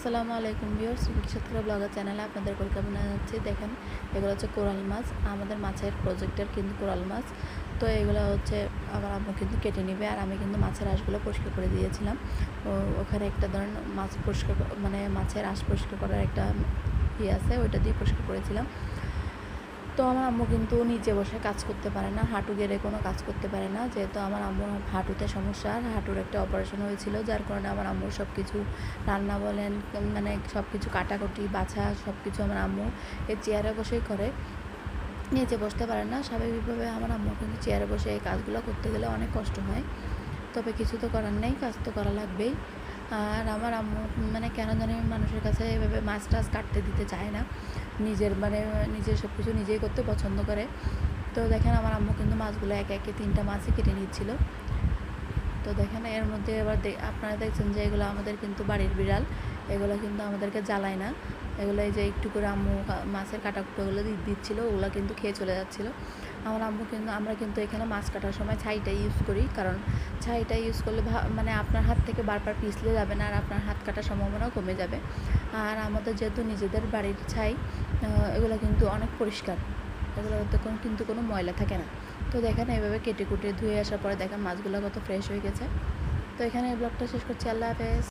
আসসালামু আলাইকুম ভিউয়ার্স, বিচিত্রা ব্লগার চ্যানেলে আপনাদের ওয়েলকাম জানাচ্ছি। দেখেন, এগুলো হচ্ছে কোরাল মাছ। আমাদের মাছের প্রজেক্টের কিন্তু কোরাল মাছ। তো এগুলো হচ্ছে আমার আম্মু কিন্তু কেটে নেবে, আর আমি কিন্তু মাছের আঁশগুলো পরিষ্কার করে দিয়েছিলাম। ওখানে একটা ধরেন মাছ পরিষ্কার মানে মাছের আঁশ পরিষ্কার করার একটা আছে, ওইটা দিয়ে পরিষ্কার করেছিলাম। তো আমার আম্মু কিন্তু নিচে বসে কাজ করতে পারে না, হাঁটু গেড়ে কোনো কাজ করতে পারে না, যেহেতু আমার আম্মুর হাঁটুতে সমস্যা, আর হাঁটুর একটা অপারেশন হয়েছিল, যার কারণে আমার আম্মুর সব কিছু রান্না বলেন মানে সব কিছু কাটাকুটি বাছা সব কিছু আমার আম্মু এই চেয়ারে বসেই করে, নিচে বসতে পারে না। স্বাভাবিকভাবে আমার আম্মু কিন্তু চেয়ারে বসে এই কাজগুলো করতে গেলে অনেক কষ্ট হয়, তবে কিছু তো করার নেই, কাজ তো করা লাগবেই। আর আমার আম্মু মানে কেন জানি মানুষের কাছে এভাবে মাছ টাছ কাটতে দিতে চায় না, নিজের সব কিছু নিজেই করতে পছন্দ করে। তো দেখেন, আমার আম্মু কিন্তু মাছগুলো একে একে 3টা মাছই কেটে নিচ্ছিল। তো দেখেন, এর মধ্যে এবার আপনারা দেখছেন যে এগুলো আমাদের কিন্তু বাড়ির বিড়াল, এগুলো কিন্তু আমাদেরকে জ্বালায় না। এগুলো এই যে একটু করে আম্মু মাছের কাটাকুটোগুলো দিচ্ছিলো, ওগুলো কিন্তু খেয়ে চলে যাচ্ছিলো। আমরা কিন্তু এখানে মাছ কাটার সময় ছাইটা ইউজ করি, কারণ ছাইটা ইউজ করলে মানে আপনার হাত থেকে বারবার পিছলে যাবে না, আর আপনার হাত কাটার সম্ভাবনাও কমে যাবে। আর আমাদের যেহেতু নিজেদের বাড়ির ছাই, এগুলো কিন্তু অনেক পরিষ্কার, এগুলোতে কিন্তু কোনো ময়লা থাকে না। তো দেখেন, এইভাবে কেটে কুটে ধুয়ে আসার পরে দেখেন মাছগুলো কত ফ্রেশ হয়ে গেছে। তো এখানে ব্লগটা শেষ করছি। আল্লাহ হাফেজ।